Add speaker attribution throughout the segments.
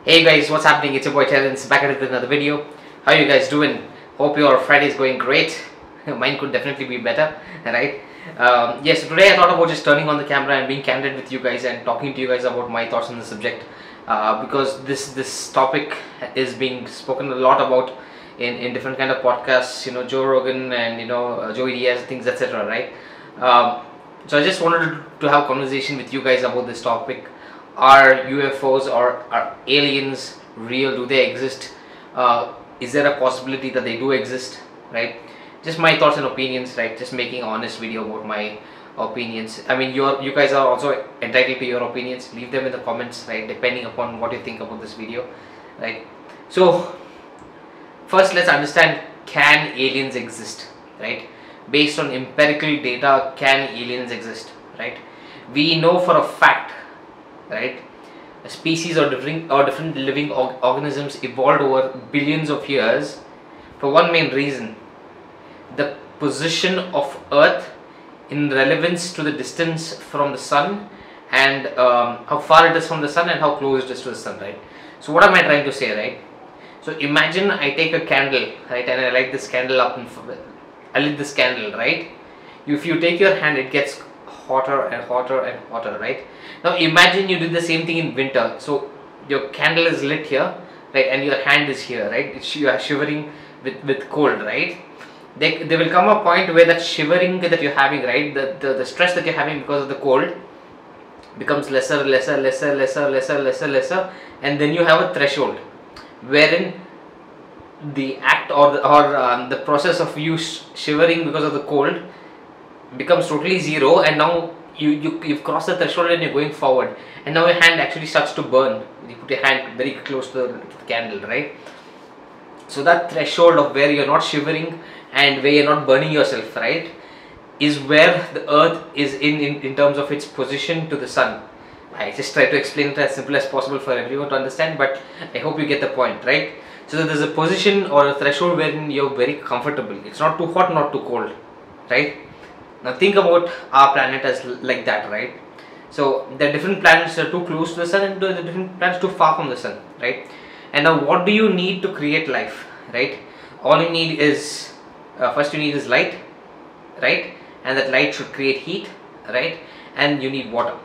Speaker 1: Hey guys, what's happening? It's your boy Terence back at it with another video. How you guys doing? Hope your Friday is going great. Mine could definitely be better, right? Yes, today I thought about just turning on the camera and being candid with you guys and talking to you guys about my thoughts on the subject, because this topic is being spoken a lot about in different kind of podcasts. You know, Joe Rogan and Joey Diaz, things, etc. Right? So I just wanted to have a conversation with you guys about this topic. Are UFOs or are aliens real? Do they exist? Is there a possibility that they do exist? Right? Just my thoughts and opinions. Right? Just making an honest video about my opinions. I mean, you guys are also entitled to your opinions. Leave them in the comments. Right? Depending upon what you think about this video. Right? So first, let's understand: can aliens exist? Right? Based on empirical data, can aliens exist? Right? We know for a fact, right, a species or different living organisms evolved over billions of years for one main reason: the position of Earth in relevance to the distance from the sun, and how far it is from the sun and how close it is to the sun. Right? So what am I trying to say? Right? So imagine I take a candle, right, and I light this candle up, and I lit this candle, right? If you take your hand, it gets hotter and hotter and hotter, right? Now imagine you did the same thing in winter. So your candle is lit here, right, and your hand is here, right? You are shivering with cold, right? There will come a point where that shivering that you're having, right, the stress that you're having because of the cold becomes lesser, and then you have a threshold wherein the act or the process of you shivering because of the cold becomes totally zero, and now you've crossed the threshold and you're going forward, and now your hand actually starts to burn. You put your hand very close to the candle, right? So that threshold of where you're not shivering and where you're not burning yourself, right, is where the Earth is in terms of its position to the sun. I just try to explain it as simple as possible for everyone to understand, but I hope you get the point, right? So there's a position or a threshold wherein you're very comfortable. It's not too hot, not too cold, right? Now think about our planet as like that, right? So the different planets are too close to the sun and the different planets too far from the sun, right? And now what do you need to create life, right? All you need is, first you need is light, right? And that light should create heat, right? And you need water.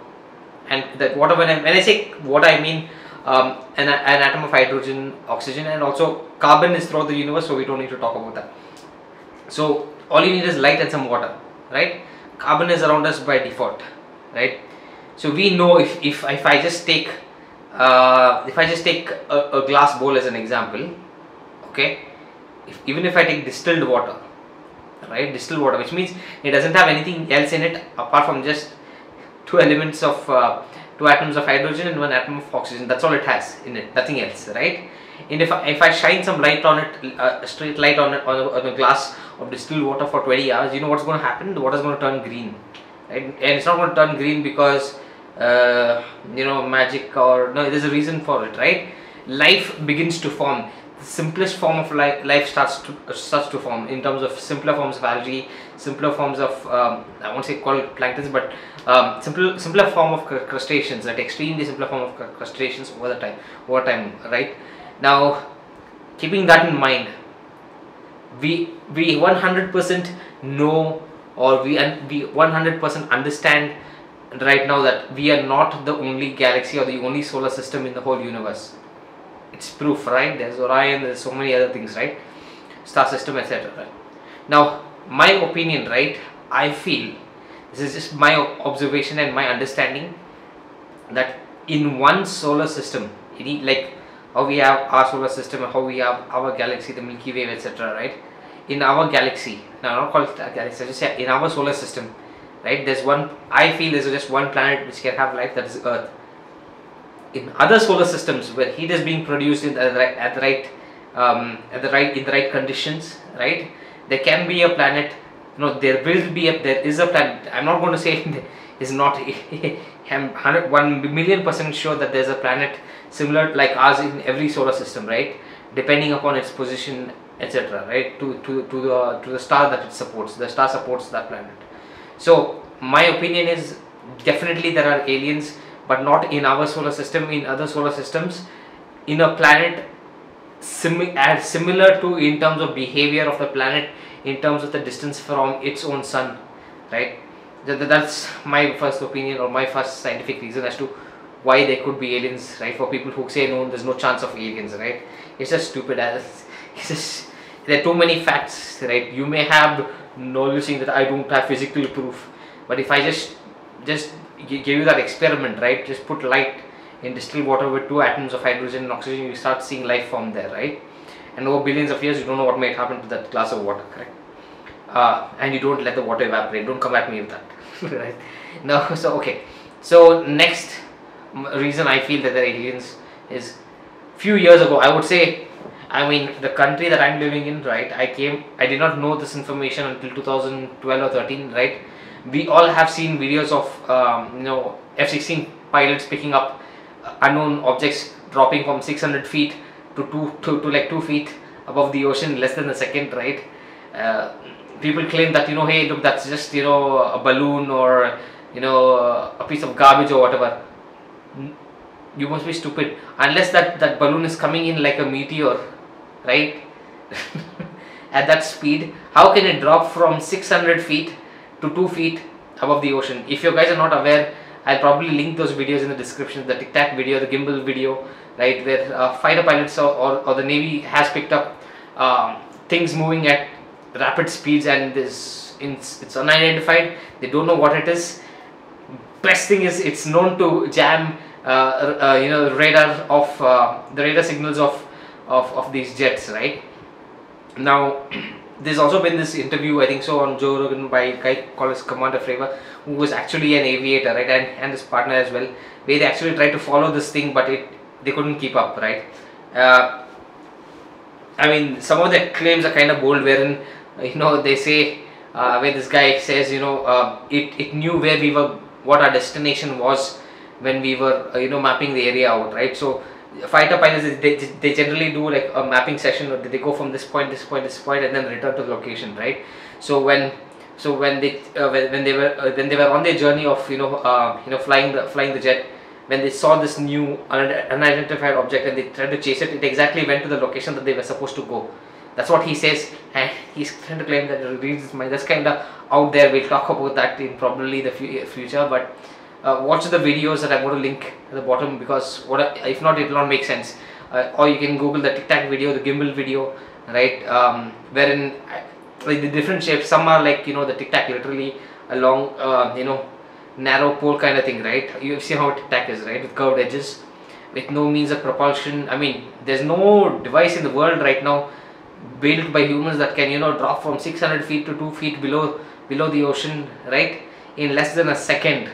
Speaker 1: And that water, when I say water, I mean an atom of hydrogen, oxygen, and also carbon is throughout the universe, so we don't need to talk about that. So all you need is light and some water, right? Carbon is around us by default, right? So we know if I just take a glass bowl as an example, okay, even if I take distilled water, right, distilled water, which means it doesn't have anything else in it apart from just two atoms of hydrogen and one atom of oxygen. That's all it has in it, nothing else, right? And if I shine some light on it, a straight light on a glass of distilled water for 20 hours, you know what's going to happen? The water is going to turn green, right? And it's not going to turn green because magic, or no, there's a reason for it, right? Life begins to form. The simplest form of life starts to form in terms of simpler forms of algae, simpler forms of I won't say called planktons, but simpler form of crustaceans, that extremely simpler form of crustaceans over time, right? Now, keeping that in mind, we 100% know, or we 100% understand right now that we are not the only galaxy or the only solar system in the whole universe. It's proof, right? There's Orion, there's so many other things, right? Star system, etc. Right? Now, my opinion, right, I feel, this is just my observation and my understanding, that in one solar system, like how we have our solar system, how we have our galaxy, the Milky Way, etc. right? In our galaxy, now I don't call it a galaxy, I just say in our solar system, right, I feel there's just one planet which can have life, that is Earth. In other solar systems where heat is being produced in the right conditions, right, there can be a planet. There is a planet. I'm not going to say is not. I'm 1,000,000% sure that there's a planet similar like ours in every solar system, right? Depending upon its position, etc. Right, to the star that it supports. The star supports that planet. So my opinion is definitely there are aliens, but not in our solar system. In other solar systems, in a planet as similar to in terms of behavior of the planet, in terms of the distance from its own sun, right? That's my first opinion, or my first scientific reason as to why there could be aliens, right? For people who say no, there's no chance of aliens, right? It's just stupid. It's just, there are too many facts, right? You may have knowledge saying that I don't have physical proof, but if I just give you that experiment, right? Just put light in distilled water with 2 atoms of hydrogen and oxygen, you start seeing life form there, right? And over billions of years, you don't know what might happen to that glass of water, correct? And you don't let the water evaporate. Don't come at me with that, right? No, so okay. So next reason I feel that there are aliens is, few years ago, I would say, I mean, the country that I'm living in, right? I did not know this information until 2012 or 13, right? We all have seen videos of F-16 pilots picking up unknown objects dropping from 600 feet to like 2 feet above the ocean in less than a second, right? People claim that, hey, look, that's just, a balloon, or, a piece of garbage or whatever. You must be stupid. Unless that balloon is coming in like a meteor, right? At that speed, how can it drop from 600 feet to 2 feet above the ocean? If you guys are not aware, I'll probably link those videos in the description. The Tic Tac video, the gimbal video, right, where fighter pilots or the Navy has picked up things moving at rapid speeds, and it's unidentified. They don't know what it is. Best thing is, it's known to jam the radar of the radar signals of these jets, right? Now there's also been this interview, I think so, on Joe Rogan by a guy called Commander Fravor, who was actually an aviator, right, and his partner as well, where they actually tried to follow this thing, but they couldn't keep up, right? I mean, some of the claims are kind of bold, wherein they say where this guy says it knew where we were, what our destination was when we were mapping the area out, right? So fighter pilots, they generally do like a mapping session, or they go from this point, this point, this point, and then return to the location, right? So when they were on their journey of flying the jet, when they saw this new unidentified object and they tried to chase it, it exactly went to the location that they were supposed to go. That's what he says, and he's trying to claim that it reads his mind. That's kind of out there. We'll talk about that in probably the future, but watch the videos that I'm going to link at the bottom, because if not, it will not make sense. Or you can Google the Tic Tac video, the gimbal video, right? Wherein like the different shapes. Some are like the Tic Tac, literally a long narrow pole kind of thing, right? You see how Tic Tac is, right, with curved edges, with no means of propulsion. I mean, there's no device in the world right now built by humans that can drop from 600 feet to 2 feet below the ocean, right, in less than a second.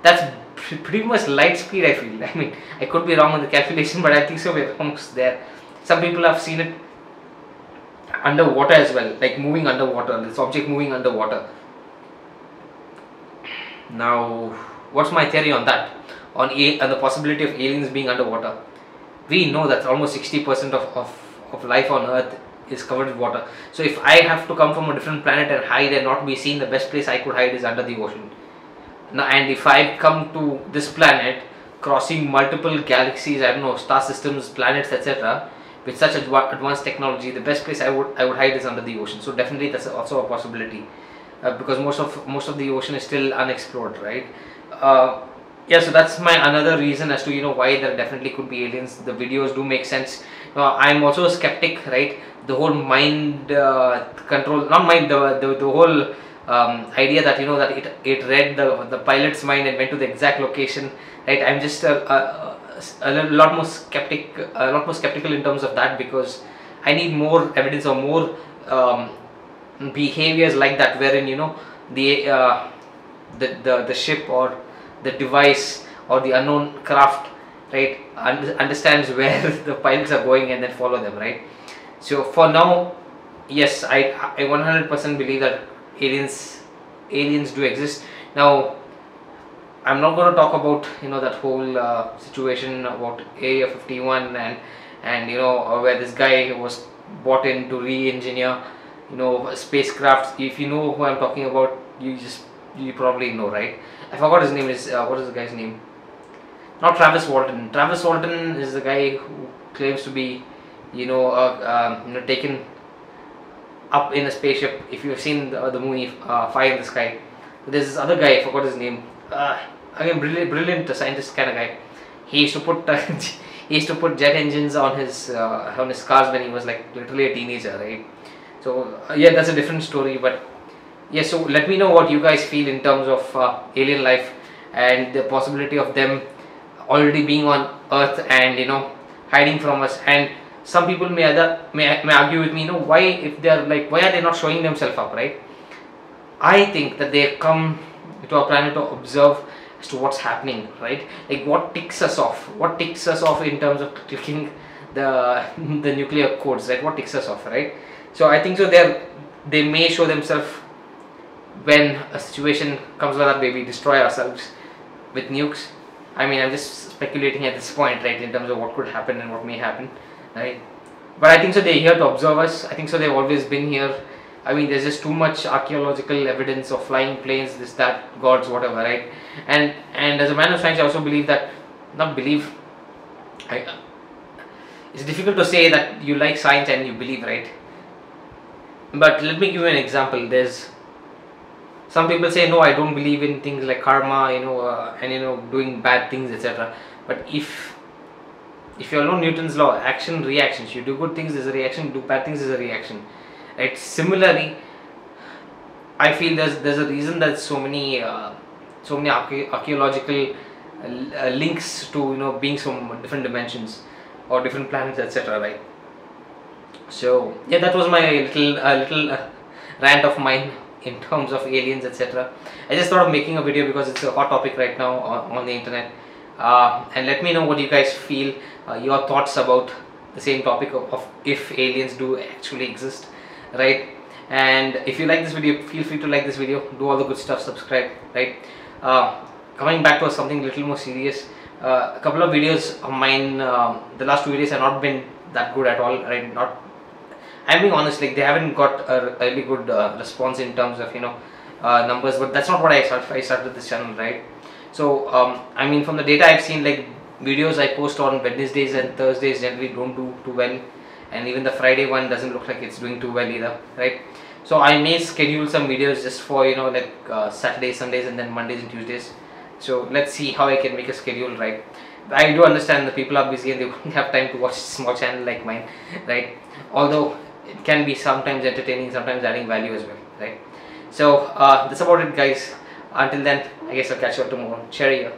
Speaker 1: That's pretty much light speed, I feel. I mean, I could be wrong with the calculation, but I think so, we're almost there. Some people have seen it underwater as well, like moving underwater, this object moving underwater. Now, what's my theory on that? On the possibility of aliens being underwater. We know that almost 60% of life on Earth is covered with water. So if I have to come from a different planet and hide and not be seen, the best place I could hide is under the ocean. Now, and if I come to this planet, crossing multiple galaxies, I don't know, star systems, planets, etc., with such advanced technology, the best place I would hide is under the ocean. So definitely that's also a possibility, because most of the ocean is still unexplored, right? Yeah, so that's my another reason as to why there definitely could be aliens. The videos do make sense. I'm also a skeptic, right? The whole mind control, not mind, the whole idea that that it read the pilot's mind and went to the exact location, right? I'm just a lot more skeptical in terms of that, because I need more evidence or more behaviors like that, wherein the ship or the device or the unknown craft, right, understands where the pilots are going and then follow them, right? So for now, yes, I 100% believe that aliens do exist. Now, I'm not going to talk about that whole situation about Area 51 and where this guy was brought in to re-engineer spacecraft. If you know who I'm talking about, you probably know, right? I forgot his name. What is the guy's name? Not Travis Walton. Travis Walton is the guy who claims to be, taken up in a spaceship. If you've seen the movie Fire in the Sky, there's this other guy, I forgot his name. Again, brilliant scientist kind of guy. He used to put he used to put jet engines on his cars when he was like literally a teenager, right? So yeah, that's a different story. But yeah, so let me know what you guys feel in terms of alien life and the possibility of them already being on Earth and hiding from us. And some people may argue with me, why, if they are like, why are they not showing themselves up, right? I think that they come to our planet to observe as to what's happening, right? Like what ticks us off? What ticks us off in terms of clicking the the nuclear codes, right? What ticks us off, right? So I think so. They may show themselves when a situation comes like that, maybe destroy ourselves with nukes. I mean, I'm just speculating at this point, right? In terms of what could happen and what may happen, right? But I think so. They're here to observe us. I think so. They've always been here. I mean, there's just too much archaeological evidence of flying planes, this, that, gods, whatever, right? And as a man of science, I also believe that, not believe, it's difficult to say that you like science and you believe, right? But let me give you an example. There's some people say, no, I don't believe in things like karma, and doing bad things, etc. But if you know Newton's law, action, reactions, you do good things, there's a reaction, you do bad things, there's a reaction. Right? Similarly, I feel there's a reason that so many archaeological links to beings from different dimensions or different planets, etc. Right? So yeah, that was my little rant of mine in terms of aliens, etc. I just thought of making a video because it's a hot topic right now on the internet. And let me know what you guys feel, your thoughts about the same topic of if aliens do actually exist, right? And if you like this video, feel free to like this video, do all the good stuff, subscribe, right? Coming back to something a little more serious, a couple of videos of mine, the last 2 videos have not been that good at all, right? I'm being honest, like they haven't got a really good response in terms of numbers, but that's not what I started this channel, right? So I mean, from the data I've seen, like videos I post on Wednesdays and Thursdays generally don't do too well, and even the Friday one doesn't look like it's doing too well either, right? So I may schedule some videos just for Saturdays, Sundays, and then Mondays and Tuesdays. So let's see how I can make a schedule, right? I do understand that people are busy and they won't have time to watch a small channel like mine, right? Although it can be sometimes entertaining, sometimes adding value as well, right? So that's about it, guys. Until then, I guess I'll catch you all tomorrow. Cheerio.